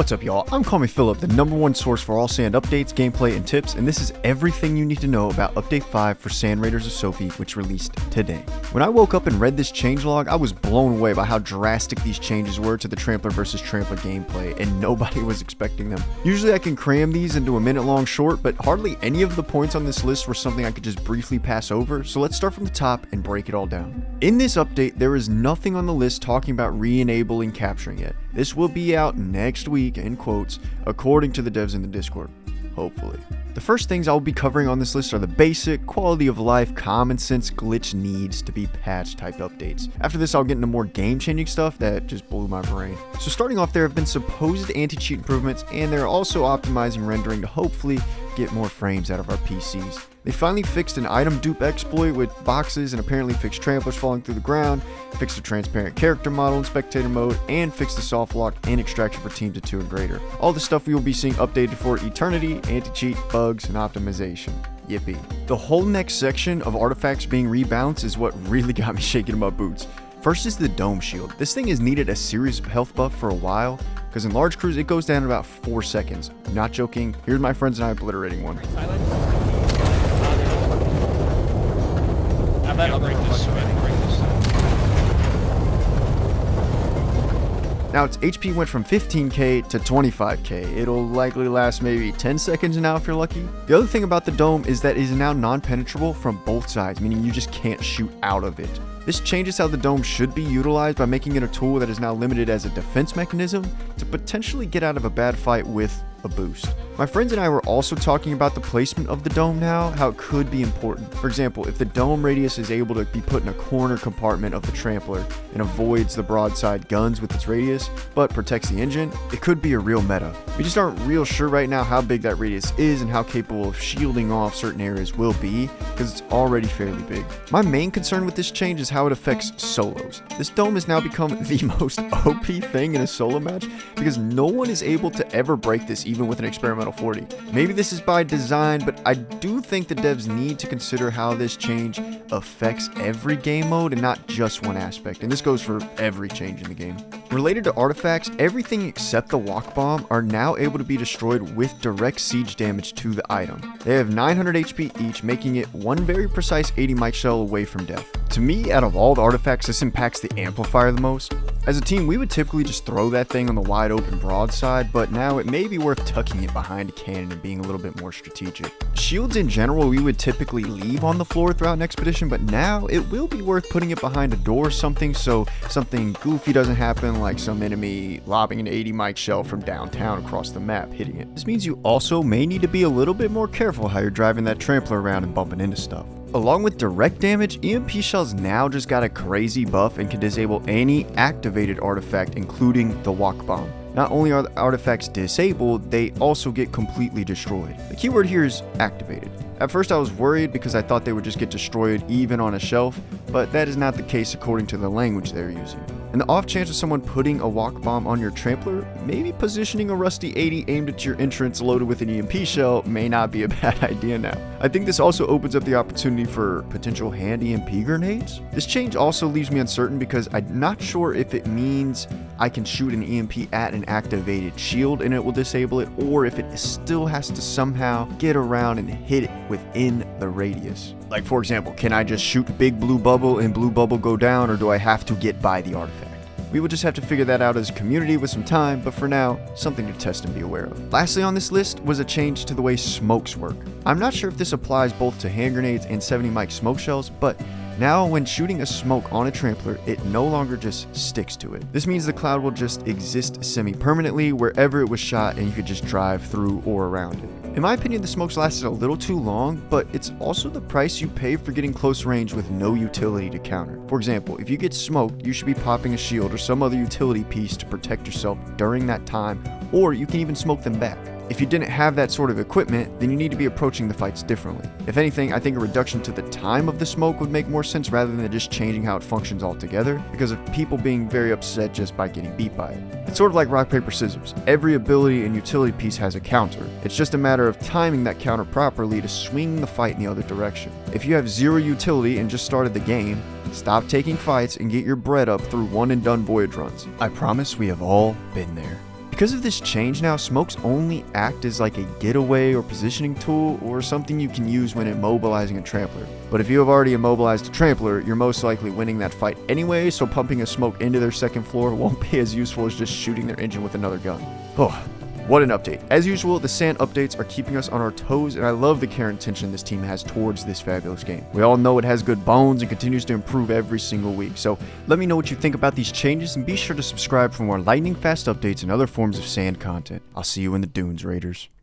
What's up, y'all? I'm Call Me Philip, the #1 source for all SAND updates, gameplay, and tips, and this is everything you need to know about Update 5 for SAND Riaders of Sophie, which released today. When I woke up and read this changelog, I was blown away by how drastic these changes were to the trampler versus trampler gameplay, and nobody was expecting them. Usually I can cram these into a minute-long short, but hardly any of the points on this list were something I could just briefly pass over, so let's start from the top and break it all down. In this update, there is nothing on the list talking about re-enabling capturing yet. This will be out next week, in quotes, according to the devs in the Discord. Hopefully. The first things I'll be covering on this list are the basic, quality of life, common sense glitch needs to be patched type updates. After this, I'll get into more game-changing stuff that just blew my brain. So starting off, there have been supposed anti-cheat improvements, and they're also optimizing rendering to hopefully get more frames out of our PCs. They finally fixed an item dupe exploit with boxes and apparently fixed tramplers falling through the ground, fixed the transparent character model in spectator mode, and fixed the soft lock and extraction for teams of 2 and greater. All the stuff we will be seeing updated for eternity, anti-cheat, bugs, and optimization. Yippee. The whole next section of artifacts being rebalanced is what really got me shaking in my boots. First is the dome shield. This thing has needed a serious health buff for a while, because in large crews it goes down in about 4 seconds. Not joking, here's my friends and I obliterating one. Now its HP went from 15k to 25k. It'll likely last maybe 10 seconds now if you're lucky. The other thing about the dome is that it is now non-penetrable from both sides, meaning you just can't shoot out of it. This changes how the dome should be utilized by making it a tool that is now limited as a defense mechanism to potentially get out of a bad fight with a boost. My friends and I were also talking about the placement of the dome now, how it could be important. For example, if the dome radius is able to be put in a corner compartment of the trampler and avoids the broadside guns with its radius, but protects the engine, it could be a real meta. We just aren't real sure right now how big that radius is and how capable of shielding off certain areas will be, because it's already fairly big. My main concern with this change is how it affects solos. This dome has now become the most OP thing in a solo match, because no one is able to ever break this even with an experimental 40. Maybe this is by design, but I do think the devs need to consider how this change affects every game mode and not just one aspect, and this goes for every change in the game. Related to artifacts, everything except the walk bomb are now able to be destroyed with direct siege damage to the item. They have 900 HP each, making it one very precise 80 mic shell away from death. To me, out of all the artifacts, this impacts the amplifier the most. As a team, we would typically just throw that thing on the wide open broadside, but now it may be worth tucking it behind a cannon and being a little bit more strategic. Shields in general, we would typically leave on the floor throughout an expedition, but now it will be worth putting it behind a door or something so something goofy doesn't happen, like some enemy lobbing an 80 mic shell from downtown across the map hitting it. This means you also may need to be a little bit more careful how you're driving that trampler around and bumping into stuff. Along with direct damage, EMP shells now just got a crazy buff and can disable any activated artifact, including the walk bomb. Not only are the artifacts disabled, they also get completely destroyed. The keyword here is activated. At first I was worried because I thought they would just get destroyed even on a shelf, but that is not the case according to the language they're using. In the off chance of someone putting a walk bomb on your trampler, maybe positioning a rusty 80 aimed at your entrance loaded with an EMP shell may not be a bad idea now. I think this also opens up the opportunity for potential hand EMP grenades. This change also leaves me uncertain because I'm not sure if it means I can shoot an EMP at an activated shield and it will disable it, or if it still has to somehow get around and hit it within the radius. Like, for example, can I just shoot big blue bubble and blue bubble go down, or do I have to get by the artifact? We will just have to figure that out as a community with some time, but for now, something to test and be aware of. Lastly on this list was a change to the way smokes work. I'm not sure if this applies both to hand grenades and 70 mic smoke shells, but now when shooting a smoke on a trampler, it no longer just sticks to it. This means the cloud will just exist semi-permanently wherever it was shot, and you could just drive through or around it. In my opinion, the smokes lasted a little too long, but it's also the price you pay for getting close range with no utility to counter. For example, if you get smoked, you should be popping a shield or some other utility piece to protect yourself during that time, or you can even smoke them back. If you didn't have that sort of equipment, then you need to be approaching the fights differently. If anything, I think a reduction to the time of the smoke would make more sense rather than just changing how it functions altogether, because of people being very upset just by getting beat by it. It's sort of like rock, paper, scissors. Every ability and utility piece has a counter. It's just a matter of timing that counter properly to swing the fight in the other direction. If you have 0 utility and just started the game, stop taking fights and get your bread up through one and done voyage runs. I promise we have all been there. Because of this change now, smokes only act as like a getaway or positioning tool or something you can use when immobilizing a trampler. But if you have already immobilized a trampler, you're most likely winning that fight anyway, so pumping a smoke into their second floor won't be as useful as just shooting their engine with another gun. Oh. What an update. As usual, the SAND updates are keeping us on our toes, and I love the care and attention this team has towards this fabulous game. We all know it has good bones and continues to improve every single week, so let me know what you think about these changes, and be sure to subscribe for more lightning fast updates and other forms of SAND content. I'll see you in the dunes, Raiders.